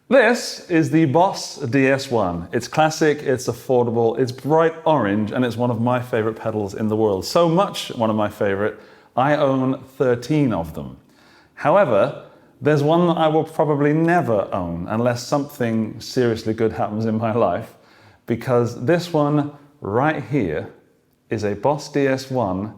This is the Boss DS1. It's classic, it's affordable, it's bright orange, and it's one of my favorite pedals in the world. So much one of my favorite, I own 13 of them. However, there's one that I will probably never own unless something seriously good happens in my life, because this one right here is a Boss DS1,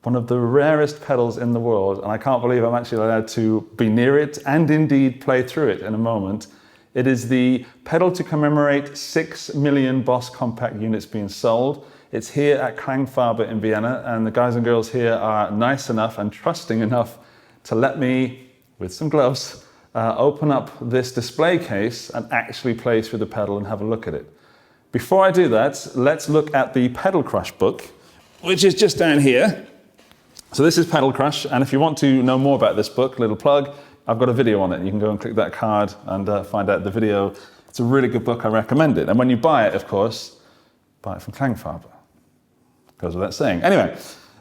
one of the rarest pedals in the world, and I can't believe I'm actually allowed to be near it and indeed play through it in a moment. It is the pedal to commemorate 6 million Boss compact units being sold. It's here at 𝗭𝗡𝗢𝗡 in Vienna, and the guys and girls here are nice enough and trusting enough to let me, with some gloves, open up this display case and actually play through the pedal and have a look at it. Before I do that, let's look at the Pedal Crush book, which is just down here. So this is Pedal Crush, and if you want to know more about this book, little plug, I've got a video on it. You can go and click that card and find out the video. It's a really good book, I recommend it. And when you buy it, of course, buy it from 𝗭𝗡𝗢𝗡. Goes without saying. Anyway,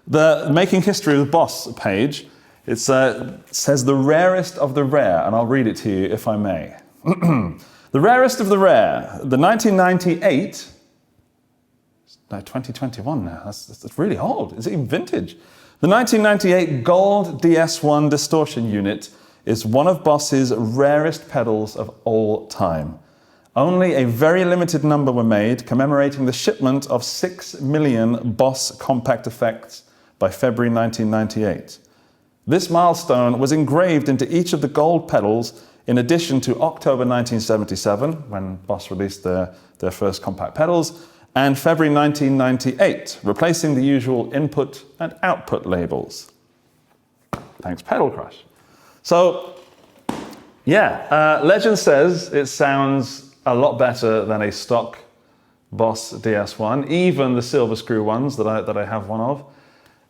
the Making History with Boss page, it says the rarest of the rare, and I'll read it to you if I may. The rarest of the rare, the 1998, no, 2021 now, that's really old. Is it even vintage? The 1998 Gold DS1 distortion unit is one of Boss's rarest pedals of all time. Only a very limited number were made, commemorating the shipment of 6 million Boss compact effects by February 1998. This milestone was engraved into each of the gold pedals in addition to October 1977, when Boss released their first compact pedals, and February 1998, replacing the usual input and output labels. Thanks, Pedal Crush. So, yeah, legend says it sounds a lot better than a stock Boss DS1, even the silver screw ones that I have one of.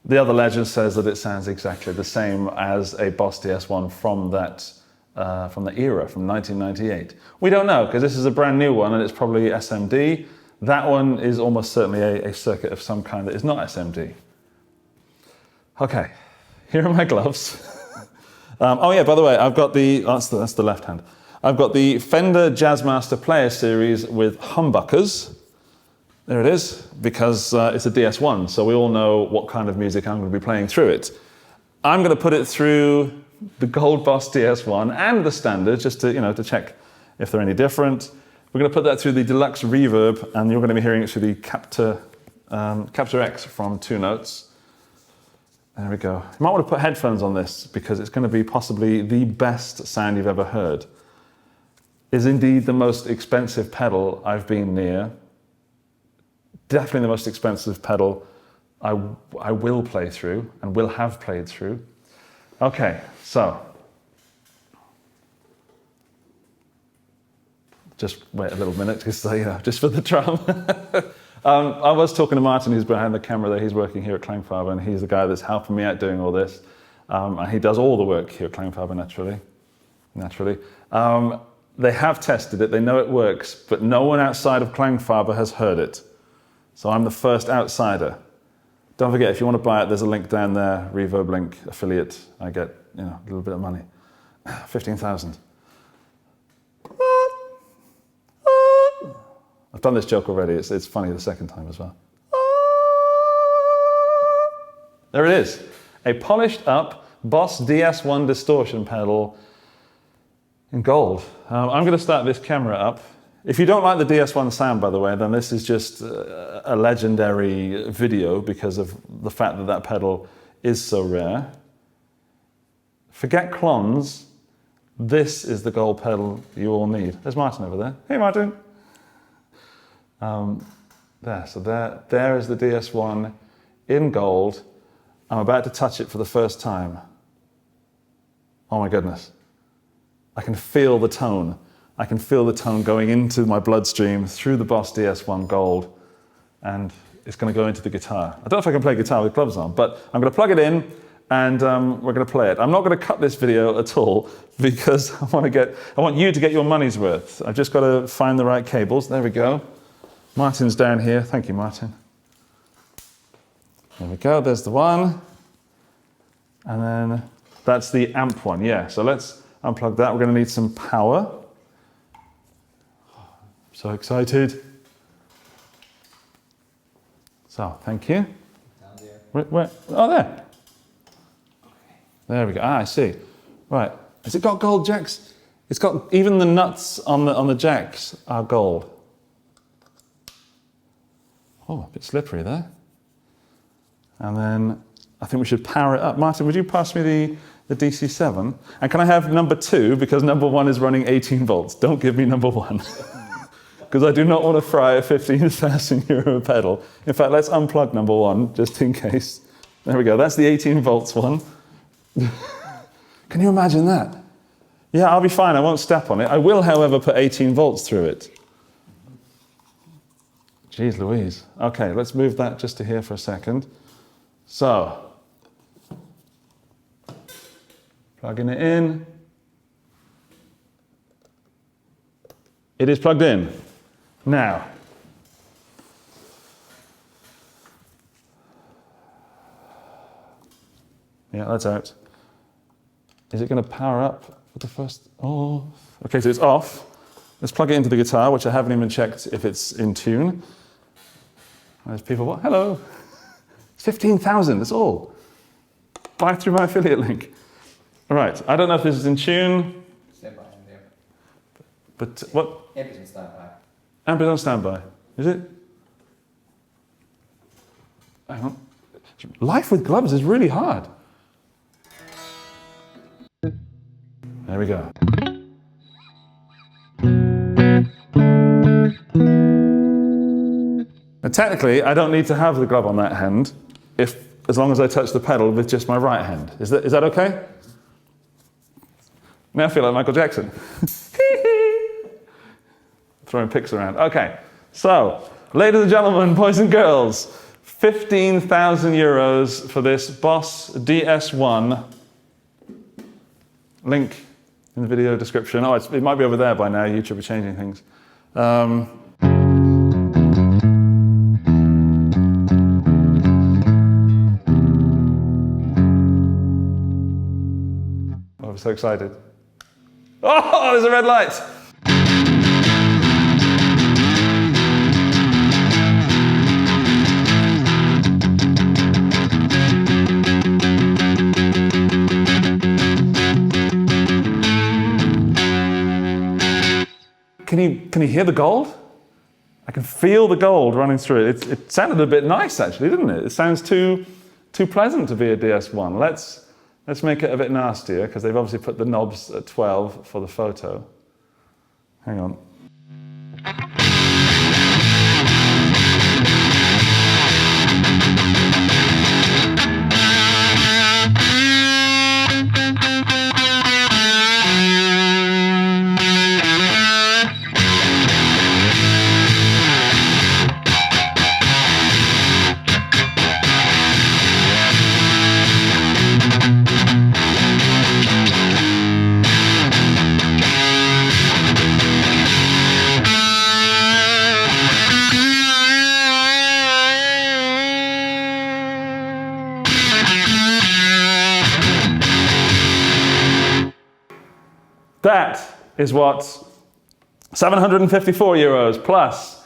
The other legend says that it sounds exactly the same as a Boss DS1 from that era, from 1998. We don't know, because this is a brand new one and it's probably SMD. That one is almost certainly a circuit of some kind that is not SMD. Okay, here are my gloves. Oh yeah, by the way, I've got that's the left hand. I've got the Fender Jazzmaster Player Series with humbuckers. There it is, because it's a DS1, so we all know what kind of music I'm going to be playing through it. I'm going to put it through the Gold Boss DS1 and the standard, just to check if they're any different. We're going to put that through the Deluxe Reverb, and you're going to be hearing it through the 𝗬𝗢𝗙𝗧𝗪𝗔 from 2 Notes. There we go. You might want to put headphones on this, because it's going to be possibly the best sound you've ever heard. Is indeed the most expensive pedal I've been near. Definitely the most expensive pedal I will play through, and will have played through. Okay, so. Just wait a little minute, because just for the drum. I was talking to Martin, who's behind the camera there. He's working here at 𝗭𝗡𝗢𝗡, and he's the guy that's helping me out doing all this. And he does all the work here at 𝗭𝗡𝗡𝗢𝗡, naturally. They have tested it, they know it works, but no one outside of 𝗭𝗭𝗡𝗢𝗡 has heard it. So I'm the first outsider. Don't forget, if you want to buy it, there's a link down there, Reverb link, affiliate. I get a little bit of money. 15,000. I've done this joke already, it's funny the second time as well. There it is, a polished up Boss DS1 distortion pedal in gold. I'm going to start this camera up. If you don't like the DS1 sound, by the way, then this is just a legendary video because of the fact that that pedal is so rare. Forget clones, this is the gold pedal you all need. There's Martin over there. Hey Martin. There is the DS1 in gold. I'm about to touch it for the first time. Oh my goodness. I can feel the tone. I can feel the tone going into my bloodstream through the Boss DS1 gold, and it's going to go into the guitar. I don't know if I can play guitar with gloves on, but I'm going to plug it in and we're going to play it. I'm not going to cut this video at all because I want you to get your money's worth. I've just got to find the right cables. There we go. Martin's down here. Thank you, Martin. There we go. There's the one. And then that's the amp one. Yeah, so let's unplug that. We're going to need some power. So excited. So, thank you. Down there. Where? Oh, there. There we go. Ah, I see. Right. Has it got gold jacks? It's got, even the nuts on the jacks are gold. Oh, a bit slippery there. And then I think we should power it up. Martin, would you pass me the DC7? And can I have number 2, because number 1 is running 18 volts. Don't give me number 1. Because I do not want to fry a €15,000 pedal. In fact, let's unplug number 1, just in case. There we go, that's the 18 volts one. Can you imagine that? Yeah, I'll be fine, I won't step on it. I will, however, put 18 volts through it. Jeez Louise. Okay, let's move that just to here for a second. So, plugging it in. It is plugged in. Now, yeah, that's out. Is it going to power up for the first? Oh, okay, so it's off. Let's plug it into the guitar, which I haven't even checked if it's in tune. There's people, what? Hello. 15,000, that's all. Buy through my affiliate link. All right, I don't know if this is in tune. Stand by in there. But what? Amp is on standby. Amp is on standby. Is it? Hang on. Life with gloves is really hard. There we go. Now, technically, I don't need to have the glove on that hand as long as I touch the pedal with just my right hand. Is that okay? Now I feel like Michael Jackson. Throwing picks around. Okay, so, ladies and gentlemen, boys and girls, €15,000 for this Boss DS1. Link in the video description. Oh, it might be over there by now. YouTube are changing things. Oh, I'm so excited. Oh, there's a red light. Can you hear the gold? I can feel the gold running through it. It sounded a bit nice, actually, didn't it? It sounds too pleasant to be a DS1. Let's make it a bit nastier, because they've obviously put the knobs at 12 for the photo. Hang on. That is what €754 plus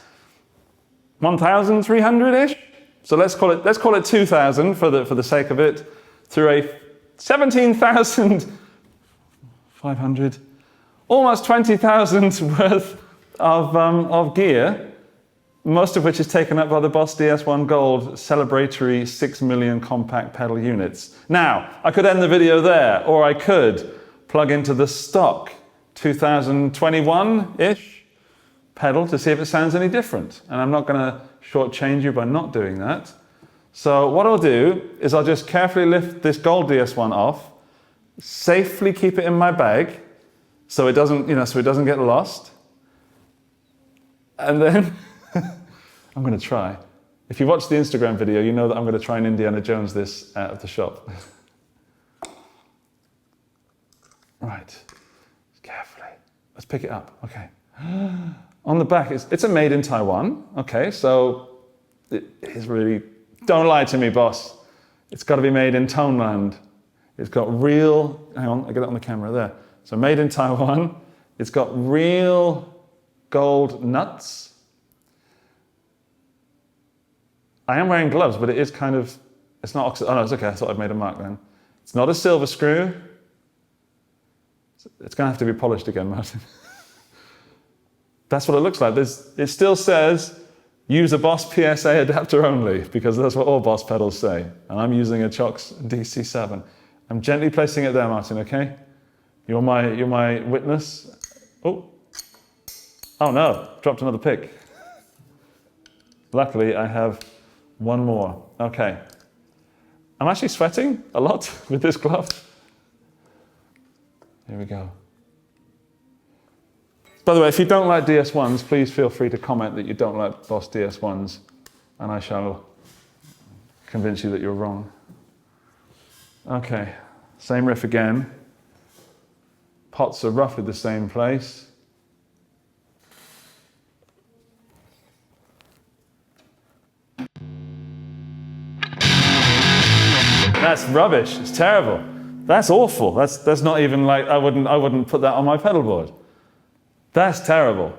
1,300-ish. So let's call it 2,000 for the sake of it, through a 17,500, almost 20,000 worth of gear, most of which is taken up by the Boss DS1 Gold celebratory 6 million compact pedal units. Now, I could end the video there, or I could plug into the stock 2021-ish pedal to see if it sounds any different. And I'm not going to shortchange you by not doing that. So what I'll do is I'll just carefully lift this Gold DS1 off, safely keep it in my bag, so it doesn't get lost. And then I'm going to try. If you watch the Instagram video, you know that I'm going to try and Indiana Jones this out of the shop. Right, carefully. Let's pick it up. Okay. On the back, it's a made in Taiwan. Okay, so it is really. Don't lie to me, boss. It's got to be made in Toneland. It's got real. Hang on, I get it on the camera there. So made in Taiwan. It's got real gold nuts. I am wearing gloves, but it is kind of, it's not oxide. Oh no, it's okay. I thought I'd made a mark then. It's not a silver screw. It's going to have to be polished again, Martin. That's what it looks like. It still says, use a Boss PSA adapter only, because that's what all Boss pedals say. And I'm using a Chox DC7. I'm gently placing it there, Martin, okay? You're my witness. Oh no, dropped another pick. Luckily, I have one more. Okay. I'm actually sweating a lot with this glove. Here we go. By the way, if you don't like DS1s, please feel free to comment that you don't like Boss DS1s, and I shall convince you that you're wrong. Okay, same riff again. Pots are roughly the same place. That's rubbish. It's terrible. That's awful. That's not even like I wouldn't put that on my pedal board. That's terrible.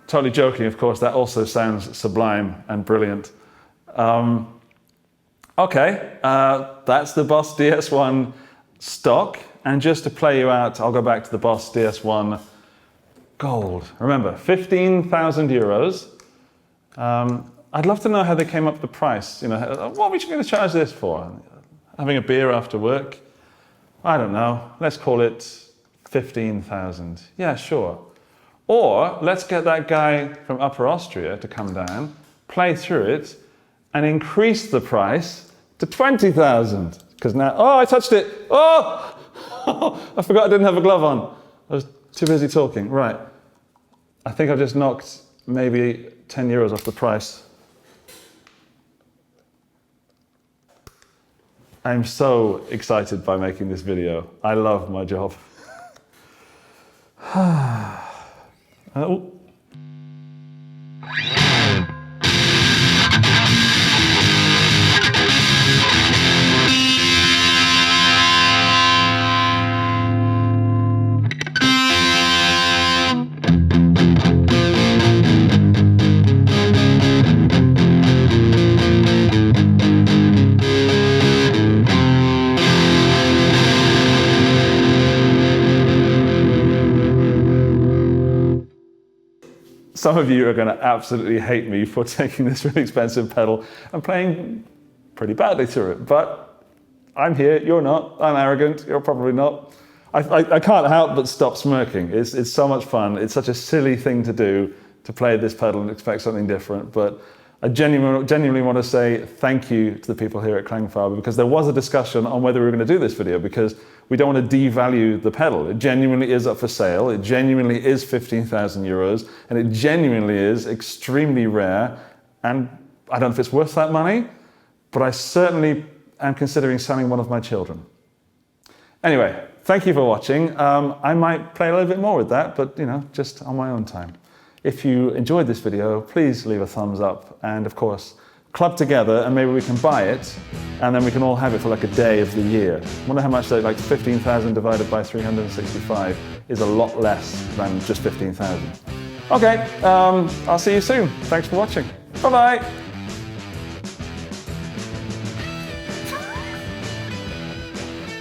Totally joking, of course, that also sounds sublime and brilliant. Okay, that's the Boss DS1 stock. And just to play you out, I'll go back to the Boss DS1 Gold. Remember, 15,000 euros. I'd love to know how they came up with the price. You know, what are we going to charge this for? Having a beer after work? I don't know. Let's call it 15,000. Yeah, sure. Or let's get that guy from Upper Austria to come down, play through it, and increase the price to 20,000. Because now, oh, I touched it. Oh, I forgot I didn't have a glove on. I was too busy talking. Right. I think I've just knocked maybe 10 euros off the price. I'm so excited by making this video. I love my job. Oh. Some of you are going to absolutely hate me for taking this really expensive pedal and playing pretty badly through it, but I'm here, you're not, I'm arrogant, you're probably not. I can't help but stop smirking. It's so much fun. It's such a silly thing to do, to play this pedal and expect something different, but I genuinely want to say thank you to the people here at 𝗚𝗓𝗙𝗧𝗪𝗔𝗥, because there was a discussion on whether we were going to do this video, because we don't want to devalue the pedal. It genuinely is up for sale. It genuinely is 15,000 euros, and it genuinely is extremely rare. And I don't know if it's worth that money, but I certainly am considering selling one of my children. Anyway, thank you for watching. I might play a little bit more with that, but you know, just on my own time. If you enjoyed this video, please leave a thumbs up, and of course, club together and maybe we can buy it, and then we can all have it for like a day of the year. I wonder how much that, like 15,000 divided by 365 is a lot less than just 15,000. Okay, I'll see you soon. Thanks for watching. Bye-bye.